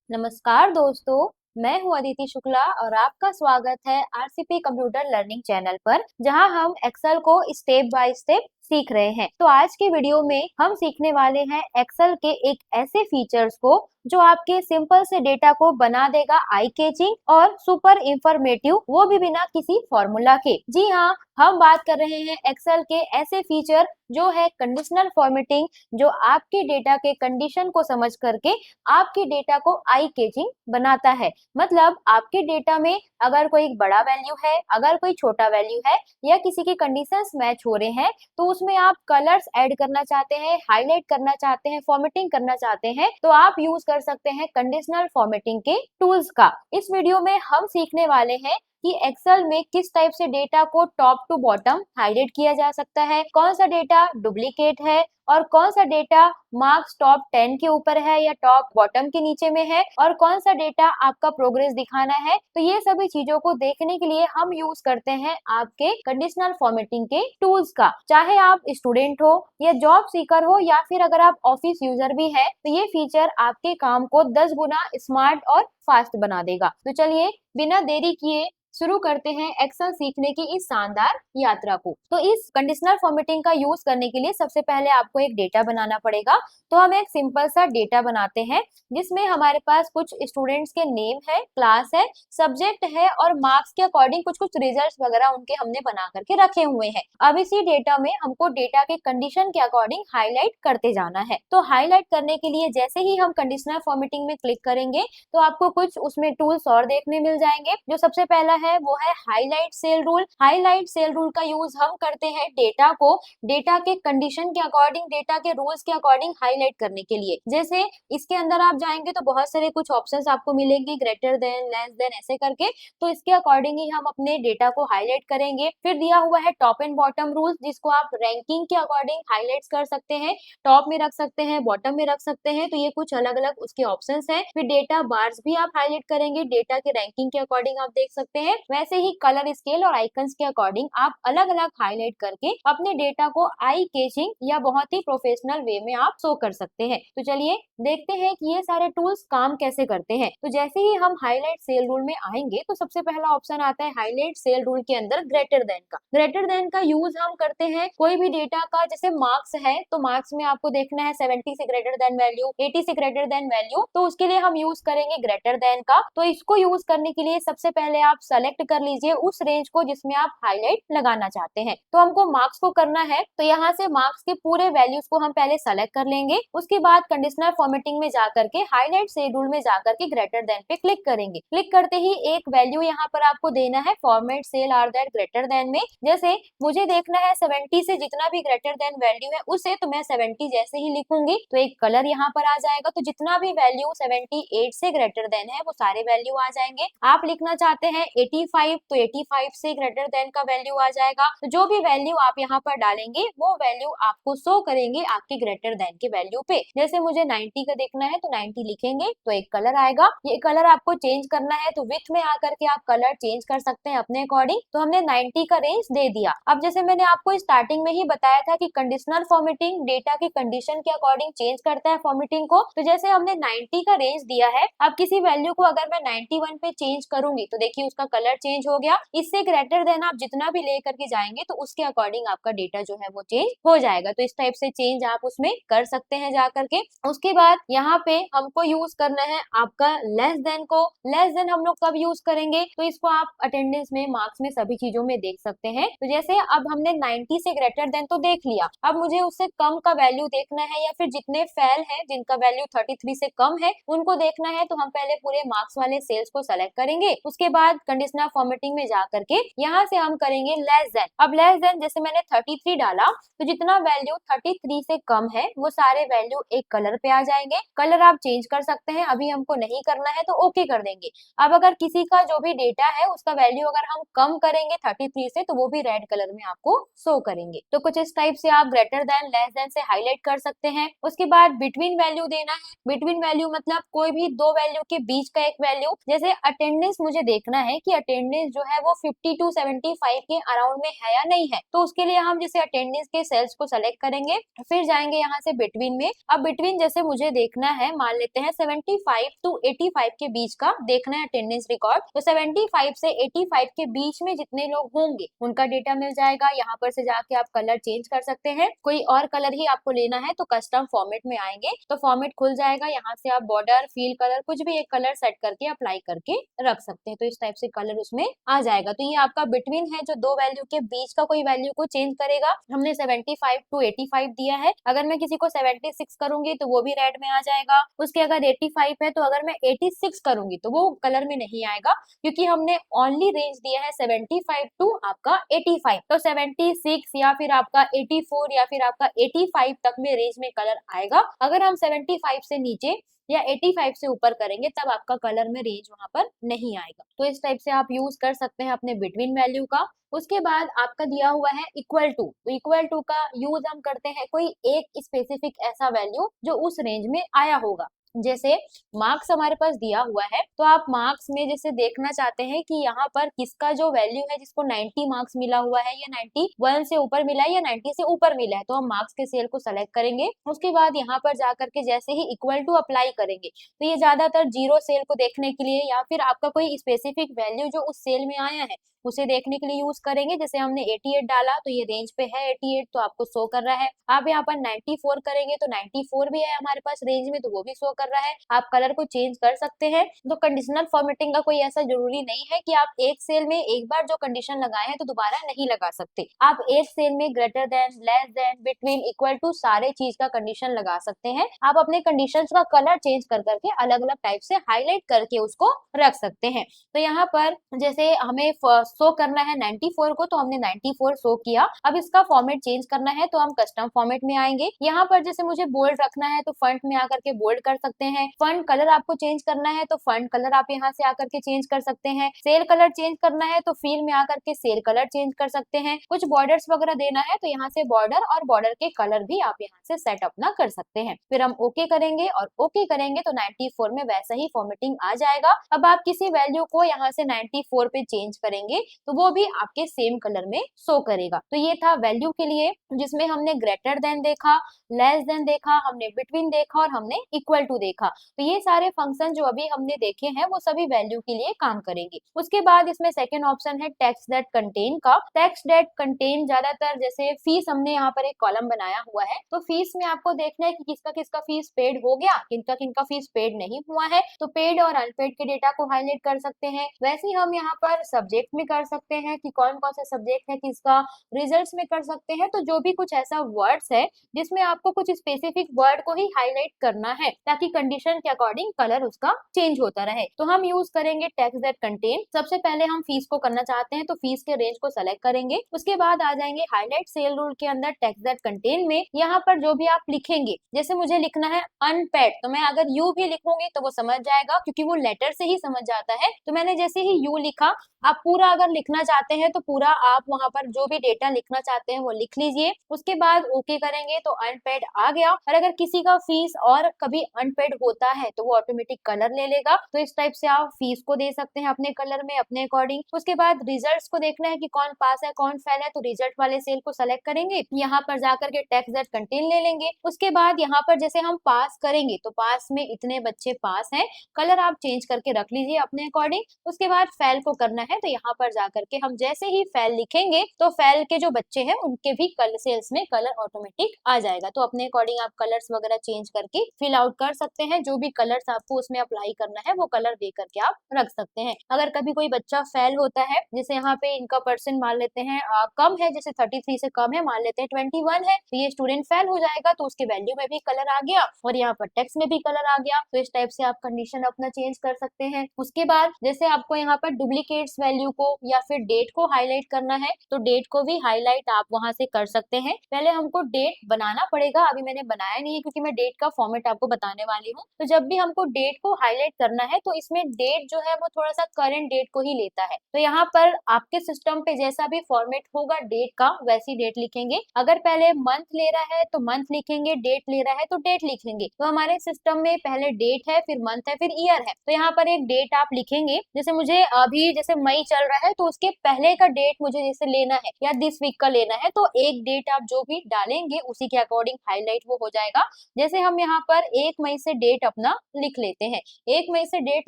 नमस्कार दोस्तों, मैं हूँ अदिति शुक्ला और आपका स्वागत है आरसीपी कंप्यूटर लर्निंग चैनल पर, जहां हम एक्सेल को स्टेप बाय स्टेप सीख रहे हैं। तो आज के वीडियो में हम सीखने वाले हैं एक्सेल के एक ऐसे फीचर्स को जो आपके सिंपल से डेटा को बना देगा आई कैचिंग और सुपर इंफॉर्मेटिव, वो भी बिना किसी फॉर्मूला के। जी हाँ, हम बात कर रहे हैं एक्सेल के ऐसे फीचर जो है कंडीशनल फॉर्मेटिंग, जो आपके डेटा के कंडीशन को समझ करके आपके डेटा को आई कैचिंग बनाता है। मतलब आपके डेटा में अगर कोई बड़ा वैल्यू है, अगर कोई छोटा वैल्यू है या किसी की कंडीशंस मैच हो रहे हैं, तो उसमें आप कलर्स ऐड करना चाहते हैं, हाईलाइट करना चाहते हैं, फॉर्मेटिंग करना चाहते हैं, तो आप यूज कर सकते हैं कंडीशनल फॉर्मेटिंग के टूल्स का। इस वीडियो में हम सीखने वाले हैं कि एक्सेल में किस टाइप से डेटा को टॉप टू बॉटम हाईलाइट किया जा सकता है, कौन सा डेटा डुप्लीकेट है और कौन सा डेटा मार्क्स टॉप 10 के ऊपर है या टॉप बॉटम के नीचे में है और कौन सा डेटा आपका प्रोग्रेस दिखाना है। तो ये सभी चीजों को देखने के लिए हम यूज करते हैं आपके कंडीशनल फॉर्मेटिंग के टूल्स का। चाहे आप स्टूडेंट हो या जॉब सीकर हो या फिर अगर आप ऑफिस यूजर भी है, तो ये फीचर आपके काम को 10 गुना स्मार्ट और फास्ट बना देगा। तो चलिए बिना देरी किए शुरू करते हैं एक्सेल सीखने की इस शानदार यात्रा को। तो इस कंडीशनल फॉर्मेटिंग का यूज करने के लिए सबसे पहले आपको एक डेटा बनाना पड़ेगा। तो हम एक सिंपल सा डेटा बनाते हैं जिसमें हमारे पास कुछ स्टूडेंट्स के नेम है, क्लास है, सब्जेक्ट है और मार्क्स के अकॉर्डिंग कुछ कुछ रिजल्ट्स वगैरह उनके हमने बना करके रखे हुए हैं। अब इसी डेटा में हमको डेटा के कंडीशन के अकॉर्डिंग हाईलाइट करते जाना है। तो हाईलाइट करने के लिए जैसे ही हम कंडीशनल फॉर्मेटिंग में क्लिक करेंगे तो आपको कुछ उसमें टूल्स और देखने मिल जाएंगे। जो सबसे पहला है वो है highlight cell rule. Highlight cell rule का यूज हम करते हैं डेटा को डेटा के कंडीशन के अकॉर्डिंग, डेटा के रूल्स के अकॉर्डिंग हाईलाइट करने के लिए। जैसे इसके अंदर आप जाएंगे तो बहुत सारे कुछ ऑप्शंस आपको मिलेंगे, ग्रेटर देन, लेस देन, ऐसे करके। तो इसके अकॉर्डिंग ही हम अपने डेटा को हाईलाइट करेंगे। फिर दिया हुआ है टॉप एंड बॉटम रूल्स, जिसको आप रैंकिंग के अकॉर्डिंग हाईलाइट कर सकते हैं, टॉप में रख सकते हैं, बॉटम में रख सकते हैं। तो ये कुछ अलग अलग उसके ऑप्शंस हैं। फिर डेटा बार्स भी आप हाईलाइट करेंगे, डेटा के रैंकिंग के अकॉर्डिंग आप देख सकते हैं। वैसे ही कलर स्केल और आइकन्स के अकॉर्डिंग आप अलग अलग हाईलाइट करके अपने डेटा को आई कैचिंग या बहुत ही प्रोफेशनल वे में आप शो कर सकते हैं। तो चलिए देखते हैं कि ये सारे टूल्स काम कैसे करते हैं। तो जैसे ही हम हाईलाइट सेल रूल में आएंगे तो सबसे पहला ऑप्शन आता है हाईलाइट सेल रूल के अंदर ग्रेटर देन का। ग्रेटर देन का यूज हम करते हैं कोई भी डेटा का, जैसे मार्क्स है तो मार्क्स में आपको देखना है 70 से ग्रेटर देन वैल्यू, 80 से ग्रेटर देन वैल्यू, तो उसके लिए हम यूज करेंगे ग्रेटर देन का। तो इसको यूज करने के लिए सबसे पहले आप सेलेक्ट कर लीजिए उस रेंज को जिसमें आप हाईलाइट लगाना चाहते हैं। तो हमको मार्क्स को करना है, तो यहाँ से मार्क्स के पूरे वैल्यूज को हम पहले सेलेक्ट कर लेंगे। उसके बाद कंडीशनल फॉर्मेटिंग में जाकर के हाईलाइट सेल रूल में जाकर के ग्रेटर देन पे क्लिक करेंगे। क्लिक करते ही एक वैल्यू यहाँ पर आपको देना है format cell are that greater than में। जैसे मुझे देखना है 70 से जितना भी ग्रेटर देन वैल्यू है उसे, तो मैं 70 जैसे ही लिखूंगी तो एक कलर यहाँ पर आ जाएगा। तो जितना भी वैल्यू 78 से ग्रेटर देन है वो सारे वैल्यू आ जाएंगे। आप लिखना चाहते हैं 85, तो 85 से ग्रेटर देन का वैल्यू आ जाएगा। तो जो भी वैल्यू आप यहाँ पर डालेंगे वो वैल्यू आपको शो करेंगे आपके ग्रेटर देन के वैल्यू पे। जैसे मुझे 90 का देखना है तो 90 लिखेंगे तो एक कलर आएगा। ये कलर आपको चेंज करना है तो विथ में आकर के आप कलर चेंज कर सकते हैं अपने अकॉर्डिंग। तो हमने 90 का रेंज दे दिया। अब जैसे मैंने आपको स्टार्टिंग में ही बताया था कि कंडीशनल फॉर्मेटिंग डेटा की कंडीशन के अकॉर्डिंग चेंज करता है फॉर्मेटिंग को। तो जैसे हमने 90 का रेंज दिया है, अब किसी वैल्यू को अगर मैं 91 पे चेंज करूंगी तो देखिए उसका कलर चेंज हो गया। इससे ग्रेटर देन आप जितना भी लेकर के जाएंगे तो उसके अकॉर्डिंग आपका डेटा जो है वो चेंज हो जाएगा। तो इस टाइप से चेंज आप उसमें कर सकते हैं जा करके। उसके बाद यहाँ पे हमको यूज करना है आपका लेस देन को। लेस देन हम लोग कब यूज करेंगे, तो इसको आप अटेंडेंस में, मार्क्स में, सभी चीजों में देख सकते हैं। तो जैसे अब हमने 90 से ग्रेटर देन तो देख लिया, अब मुझे उससे कम का वैल्यू देखना है या फिर जितने फेल है जिनका वैल्यू 33 से कम है उनको देखना है। तो हम पहले पूरे मार्क्स वाले सेल्स को सेलेक्ट करेंगे। उसके बाद कंडीशनल फॉर्मेटिंग में जा करके यहाँ से हम करेंगे लेस देन। अब लेस देन जैसे मैंने 33 डाला तो जितना वैल्यू 33 से कम है वो सारे वैल्यू एक कलर पे आ जाएंगे। कलर आप चेंज कर सकते हैं, अभी हमको नहीं करना है तो ओके कर देंगे। अब अगर किसी का जो भी डेटा है उसका वैल्यू अगर हम कम करेंगे 33 से तो वो भी रेड कलर में आपको शो करेंगे। तो कुछ इस टाइप से आप ग्रेटर देन, लेस देन से हाईलाइट कर सकते हैं। उसके बाद बिटवीन वैल्यू देना है। बिटवीन वैल्यू मतलब कोई भी दो वैल्यू के बीच का एक वैल्यू। जैसे अटेंडेंस मुझे देखना है कि अटेंडेंस जो है वो 50 to 75 के अराउंड में है या नहीं है, तो उसके लिए हम जैसे अटेंडेंस के सेल्स को सेलेक्ट करेंगे। फिर जाएंगे यहाँ से बिटवीन में। अब बिटवीन जैसे मुझे देखना है, मान लेते हैं 75 to 85 के बीच का देखना है अटेंडेंस रिकॉर्ड, तो 75 से 85 के बीच में जितने लोग होंगे उनका डेटा मिल जाएगा। यहाँ पर से जाके आप कलर चेंज कर सकते हैं, कोई और कलर ही आपको लेना है तो कस्टम फॉर्मेट में आएंगे तो फॉर्मेट खुल जाएगा। यहाँ से आप बॉर्डर, फील कलर, कुछ भी एक कलर सेट करके अप्लाई करके रख सकते हैं, तो इस टाइप से कलर उसमें आ जाएगा। तो ये आपका बिटवीन है जो दो वैल्यू के बीच का कोई वैल्यू को चेंज करेगा। हमने 75 to 85 दिया है, अगर मैं किसी को 76 करूंगी तो वो भी रेड में आ जाएगा। उसके अगर 85 है तो अगर मैं 86 करूंगी तो वो कलर में नहीं आएगा, क्योंकि हमने ओनली रेंज दिया है 75 टू आपका 85। तो 76 या फिर आपका 84 या फिर आपका 85 तक में रेंज में कलर आएगा। अगर हम 75 से नीचे या 85 से ऊपर करेंगे तब आपका कलर में रेंज वहां पर नहीं आएगा। तो इस टाइप से आप यूज कर सकते हैं अपने बिटवीन वैल्यू का। उसके बाद आपका दिया हुआ है इक्वल टू, तो इक्वल टू का यूज हम करते हैं कोई एक स्पेसिफिक ऐसा वैल्यू जो उस रेंज में आया होगा। जैसे मार्क्स हमारे पास दिया हुआ है, तो आप मार्क्स में जैसे देखना चाहते हैं कि यहाँ पर किसका जो वैल्यू है, जिसको 90 मार्क्स मिला हुआ है या 91 से ऊपर मिला है या 90 से ऊपर मिला है, तो हम मार्क्स के सेल को सेलेक्ट करेंगे। उसके बाद यहाँ पर जाकर के जैसे ही इक्वल टू अप्लाई करेंगे तो ये ज्यादातर जीरो सेल को देखने के लिए या फिर आपका कोई स्पेसिफिक वैल्यू जो उस सेल में आया है उसे देखने के लिए यूज करेंगे। जैसे हमने 88 डाला तो ये रेंज पे है 88, तो आपको शो कर रहा है। आप यहाँ पर 94 करेंगे तो 94 भी है हमारे पास रेंज में, तो वो भी शो कर रहा है। आप कलर को चेंज कर सकते हैं। तो कंडीशनल फॉर्मेटिंग का कोई ऐसा जरूरी नहीं है कि आप एक सेल में एक बार जो कंडीशन लगाए हैं तो दोबारा नहीं लगा सकते। आप एक सेल में greater than, less than, between, equal to सारे चीज का कंडीशन लगा सकते हैं। आप अपने कंडीशन का कलर चेंज कर करके अलग अलग टाइप से हाईलाइट करके उसको रख सकते हैं। तो यहाँ पर जैसे हमें शो करना है 94 को, तो हमने 94 शो किया। अब इसका फॉर्मेट चेंज करना है तो हम कस्टम फॉर्मेट में आएंगे। यहाँ पर जैसे मुझे बोल्ड रखना है तो फंट में आकर के बोल्ड कर सकते हैं। फंट कलर आपको चेंज करना है तो फंट कलर आप यहाँ से आकर के चेंज कर सकते हैं। सेल कलर चेंज करना है तो फील में आकर के सेल कलर चेंज कर सकते हैं। कुछ बॉर्डर्स वगैरह देना है तो यहाँ से बॉर्डर और बॉर्डर के कलर भी आप यहाँ से सेट अपना कर सकते हैं। फिर हम ओके करेंगे और ओके करेंगे तो 94 में वैसा ही फॉर्मेटिंग आ जाएगा। अब आप किसी वैल्यू को यहाँ से 94 पे चेंज करेंगे तो वो भी आपके सेम कलर में शो करेगा। तो ये था वैल्यू के लिए, जिसमें हमने ग्रेटर देन देखा, लेस देन देखा, हमने बिटवीन देखा और हमने इक्वल टू देखा। तो ये सारे फंक्शन जो अभी हमने देखे हैं वो सभी वैल्यू के लिए काम करेंगे। उसके बाद इसमें सेकंड ऑप्शन है टेक्स्ट दैट कंटेन का। टेक्स्ट दैट कंटेन ज्यादातर जैसे फीस, हमने यहाँ पर एक कॉलम बनाया हुआ है तो फीस में आपको देखना है कि किसका किसका फीस पेड हो गया, किनका किनका फीस पेड नहीं हुआ है। तो पेड और अनपेड के डेटा को हाईलाइट कर सकते हैं। वैसे ही हम यहाँ पर सब्जेक्ट में कर सकते हैं कि कौन कौन सा सब्जेक्ट है किसका, रिजल्ट्स में कर सकते हैं। तो जो भी कुछ ऐसा वर्ड्स है जिसमें आपको कुछ स्पेसिफिक वर्ड को ही हाईलाइट करना है ताकि कंडीशन के अकॉर्डिंग कलर उसका चेंज होता रहे, तो हम यूज करेंगे टेक्स्ट दैट कंटेन। सबसे पहले हम फीस को करना चाहते हैं तो फीस के रेंज को सेलेक्ट करेंगे। उसके बाद आ जाएंगे हाईलाइट सेल रूल के अंदर टेक्स्ट दैट कंटेन में। यहाँ पर जो भी आप लिखेंगे, जैसे मुझे लिखना है अनपेड, तो मैं अगर यू भी लिखूंगी तो वो समझ जाएगा क्योंकि वो लेटर से ही समझ जाता है। तो मैंने जैसे ही यू लिखा, आप पूरा अगर लिखना चाहते हैं तो पूरा आप वहां पर जो भी डेटा लिखना चाहते हैं वो लिख लीजिए। उसके बाद ओके करेंगे तो अनपेड आ गया। और अगर किसी का फीस और कभी अनपेड होता है तो वो ऑटोमेटिक कलर ले लेगा। तो इस टाइप से आप फीस को दे सकते हैं अपने कलर में, अपने अकॉर्डिंग। उसके बाद रिजल्ट्स को देखना है कि कौन पास है कौन फेल है, तो रिजल्ट वाले सेल को सेलेक्ट करेंगे, यहाँ पर जाकर के टेक्स्ट दैट कंटेन ले लेंगे। उसके बाद यहाँ पर जैसे हम पास करेंगे तो पास में इतने बच्चे पास हैं, कलर आप चेंज करके रख लीजिए अपने अकॉर्डिंग। उसके बाद फेल को करना है तो यहाँ पर जाकर के हम जैसे ही फेल लिखेंगे तो फेल के जो बच्चे हैं उनके भी कलर सेल्स में कलर ऑटोमेटिक आ जाएगा। तो अपने अकॉर्डिंग आप कलर्स वगैरह चेंज करके फिल आउट कर सकते हैं। जो भी कलर्स आपको उसमें अप्लाई करना है वो कलर दे करके आप रख सकते हैं। अगर कभी कोई बच्चा फेल होता है, जैसे यहाँ पे इनका परसेंट मान लेते हैं कम है, जैसे 33 से कम है, मान लेते हैं 21 है, तो ये स्टूडेंट फेल हो जाएगा। तो उसके वैल्यू में भी कलर आ गया और यहाँ पर टेक्स्ट में भी कलर आ गया। तो इस टाइप से आप कंडीशन अपना चेंज कर सकते हैं। उसके बाद जैसे आपको यहाँ पर डुप्लीकेट्स वैल्यू को या फिर डेट को हाईलाइट करना है तो डेट को भी हाईलाइट आप वहां से कर सकते हैं। पहले हमको डेट बनाना पड़ेगा, अभी मैंने बनाया नहीं है क्योंकि मैं डेट का फॉर्मेट आपको बताने वाली हूँ। तो जब भी हमको डेट को हाईलाइट करना है तो इसमें डेट जो है वो थोड़ा सा करंट डेट को ही लेता है। तो यहाँ पर आपके सिस्टम पे जैसा भी फॉर्मेट होगा डेट का वैसी डेट लिखेंगे। अगर पहले मंथ ले रहा है तो मंथ लिखेंगे, डेट ले रहा है तो डेट लिखेंगे। तो हमारे सिस्टम में पहले डेट है, फिर मंथ है, फिर ईयर है। तो यहाँ पर एक डेट आप लिखेंगे। जैसे मुझे अभी जैसे मई चल रहा है है तो उसके पहले का डेट मुझे जैसे लेना है या दिस वीक का लेना है, तो एक डेट आप जो भी डालेंगे उसी के अकॉर्डिंग हाईलाइट वो हो जाएगा। जैसे हम यहाँ पर 1 मई से डेट अपना लिख लेते हैं। 1 मई से डेट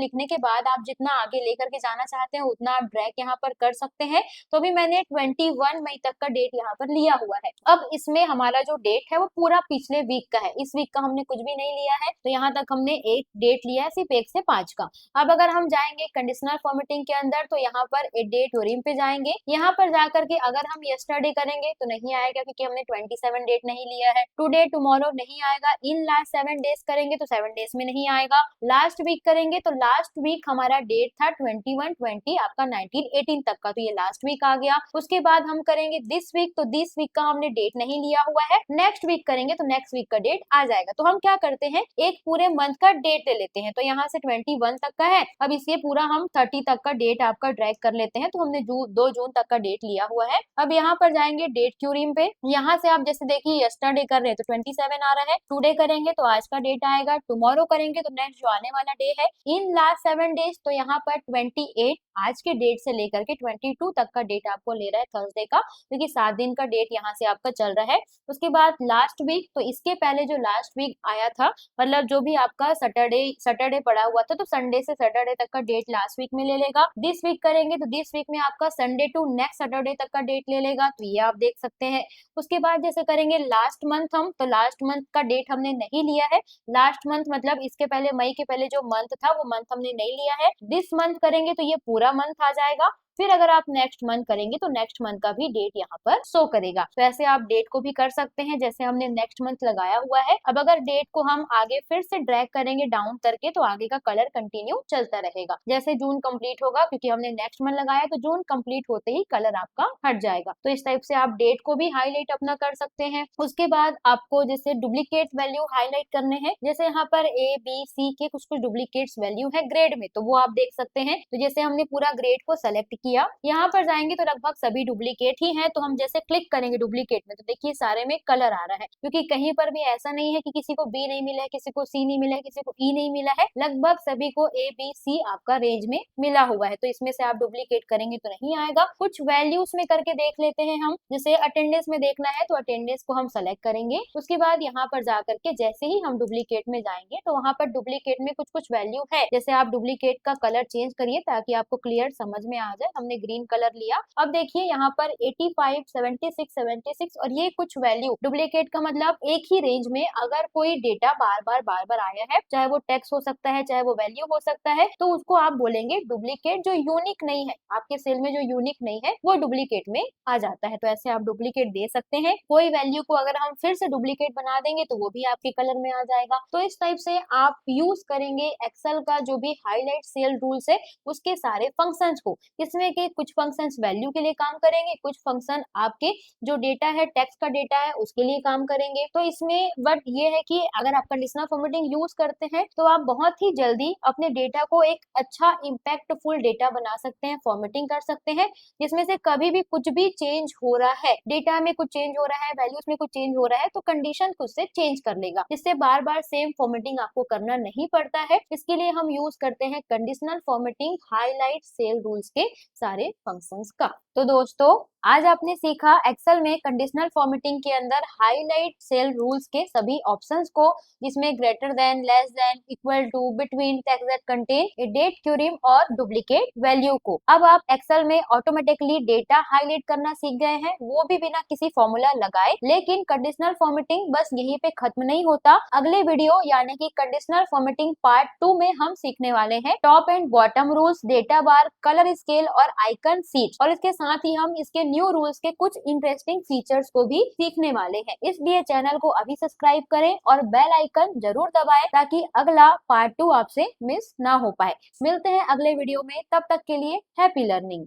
लिखने के बाद आप जितना आगे लेकर के जाना चाहते हैं उतना आप ड्रैग यहाँ पर कर सकते हैं। तो अभी मैंने 21 मई तक का डेट यहाँ पर लिया हुआ है। अब इसमें हमारा जो डेट है वो पूरा पिछले वीक का है, इस वीक का हमने कुछ भी नहीं लिया है, तो यहाँ तक हमने एक डेट लिया है, सिर्फ 1 से 5 का। अब अगर हम जाएंगे कंडीशनल फॉर्मेटिंग के अंदर तो यहाँ पर डेट ड्यूरिंग पे जाएंगे। यहाँ पर जाकर के अगर हम यस्टरडे करेंगे तो नहीं आएगा क्योंकि हमने 27 डेट नहीं लिया है। टुडे टुमारो नहीं आएगा। इन लास्ट 7 डेज करेंगे तो 7 डेज में नहीं आएगा। लास्ट वीक करेंगे तो लास्ट वीक हमारा डेट था 21 20 आपका 19 18 तक का, तो ये लास्ट वीक आ गया। उसके बाद हम करेंगे दिस वीक, तो दिस वीक का हमने डेट नहीं लिया हुआ है। नेक्स्ट वीक करेंगे तो नेक्स्ट वीक का डेट आ जाएगा। तो हम क्या करते हैं, एक पूरे मंथ का डेट ले लेते हैं। तो यहाँ से 21 तक का है, अब इसे पूरा हम 30 तक का डेट आपका ड्रैग कर लेते हैं। तो हमने 2 जून तक का डेट लिया हुआ है। अब यहाँ पर जाएंगे डेट क्यूरिंग पे। यहाँ से आप जैसे देखिए यस्टरडे कर रहे हैं तो 27 आ रहा है, टुडे करेंगे तो आज का डेट आएगा, टुमारो करेंगे तो नेक्स्ट जो आने वाला डे है। इन लास्ट 7 डेज तो यहाँ पर 28 आज के डेट से लेकर के 22 तक का डेट आपको ले रहा है थर्सडे का, क्योंकि 7 दिन का डेट यहाँ से आपका चल रहा है। उसके बाद लास्ट वीक, तो इसके पहले जो लास्ट वीक आया था, मतलब जो भी आपका सैटरडे पड़ा हुआ था, तो संडे से सैटरडे तक का डेट लास्ट वीक में ले लेगा। दिस वीक करेंगे तो दिस वीक में आपका संडे टू नेक्स्ट सैटरडे तक का डेट ले लेगा, तो ये आप देख सकते हैं। उसके बाद जैसे करेंगे लास्ट मंथ हम, तो लास्ट मंथ का डेट हमने नहीं लिया है। लास्ट मंथ मतलब इसके पहले मई के पहले जो मंथ था वो मंथ हमने नहीं लिया है। दिस मंथ करेंगे तो ये पूरा मंथ आ जाएगा। फिर अगर आप नेक्स्ट मंथ करेंगे तो नेक्स्ट मंथ का भी डेट यहाँ पर शो करेगा। तो ऐसे आप डेट को भी कर सकते हैं जैसे हमने नेक्स्ट मंथ लगाया हुआ है। अब अगर डेट को हम आगे फिर से ड्रैग करेंगे डाउन करके तो आगे का कलर कंटिन्यू चलता रहेगा। जैसे जून कंप्लीट होगा, क्योंकि हमने नेक्स्ट मंथ लगाया, तो जून कंप्लीट होते ही कलर आपका हट जाएगा। तो इस टाइप से आप डेट को भी हाईलाइट अपना कर सकते हैं। उसके बाद आपको जैसे डुप्लीकेट वैल्यू हाईलाइट करने हैं, जैसे यहाँ पर ए बी सी के कुछ डुप्लीकेट्स वैल्यू है ग्रेड में, तो वो आप देख सकते हैं। तो जैसे हमने पूरा ग्रेड को सेलेक्ट किया, यहाँ पर जाएंगे तो लगभग सभी डुप्लीकेट ही हैं। तो हम जैसे क्लिक करेंगे डुप्लीकेट में तो देखिए सारे में कलर आ रहा है, क्योंकि कहीं पर भी ऐसा नहीं है कि किसी को बी नहीं मिला है, किसी को सी नहीं मिला है, किसी को ई नहीं मिला है, लगभग सभी को ए बी सी आपका रेंज में मिला हुआ है। तो इसमें से आप डुप्लीकेट करेंगे तो नहीं आएगा। कुछ वैल्यूज में करके देख लेते हैं हम, जैसे अटेंडेंस में देखना है तो अटेंडेंस को हम सेलेक्ट करेंगे। उसके बाद यहाँ पर जाकर के जैसे ही हम डुप्लीकेट में जाएंगे तो वहां पर डुप्लीकेट में कुछ वैल्यू है, जैसे आप डुप्लीकेट का कलर चेंज करिए ताकि आपको क्लियर समझ में आ जाए। हमने ग्रीन कलर लिया। अब देखिए यहाँ पर 85 76 76 और ये कुछ वैल्यू डुप्लीकेट का मतलब एक ही रेंज में अगर कोई डेटा बार बार आया है, चाहे वो टेक्स्ट हो सकता है चाहे वो वैल्यू हो सकता है, तो उसको आप बोलेंगे डुप्लीकेट। जो यूनिक नहीं है आपके सेल में, जो यूनिक नहीं है वो डुप्लीकेट में आ जाता है। तो ऐसे आप डुप्लीकेट दे सकते हैं। कोई वैल्यू को अगर हम फिर से डुप्लीकेट बना देंगे तो वो भी आपके कलर में आ जाएगा। तो इस टाइप से आप यूज करेंगे एक्सेल का जो भी हाईलाइट सेल रूल्स है उसके सारे फंक्शंस को। इसमें के कुछ फंक्शंस वैल्यू के लिए काम करेंगे, कुछ फंक्शन आपके जो डेटा है टेक्स्ट का डेटा है उसके लिए काम करेंगे। तो इसमें बट ये है कि अगर आप कंडीशनल फॉर्मेटिंग यूज करते हैं तो आप बहुत ही जल्दी अपने डेटा को एक अच्छा इम्पैक्टफुल डेटा बना सकते हैं, फॉर्मेटिंग कर सकते हैं, जिसमें से कभी भी कुछ भी चेंज हो रहा है, डेटा में कुछ चेंज हो रहा है, वैल्यूज में कुछ चेंज हो रहा है, तो कंडीशन खुद से चेंज कर लेगा। इससे बार बार सेम फॉर्मेटिंग आपको करना नहीं पड़ता है। इसके लिए हम यूज करते हैं conditional formatting highlight cell rules के सारे फंक्शंस का। तो दोस्तों आज आपने सीखा एक्सेल में कंडीशनल फॉर्मेटिंग के अंदर हाईलाइट सेल रूल्स के सभी ऑप्शंस को, जिसमें greater than, less than, equal to, between, text that contain a date, क्यूरिम और डुप्लीकेट वैल्यू को। अब आप एक्सेल में ऑटोमेटिकली डेटा हाईलाइट करना सीख गए हैं, वो भी बिना किसी फॉर्मूला लगाए। लेकिन कंडीशनल फॉर्मेटिंग बस यहीं पे खत्म नहीं होता। अगले वीडियो यानी कि कंडीशनल फॉर्मेटिंग पार्ट 2 में हम सीखने वाले हैं top and bottom rules, data bar, colour scale और आइकन सीट, और इसके साथ ही हम इसके न्यू रूल्स के कुछ इंटरेस्टिंग फीचर्स को भी सीखने वाले हैं। इसलिए चैनल को अभी सब्सक्राइब करें और बेल आइकन जरूर दबाएं ताकि अगला पार्ट 2 आपसे मिस ना हो पाए। मिलते हैं अगले वीडियो में, तब तक के लिए हैप्पी लर्निंग।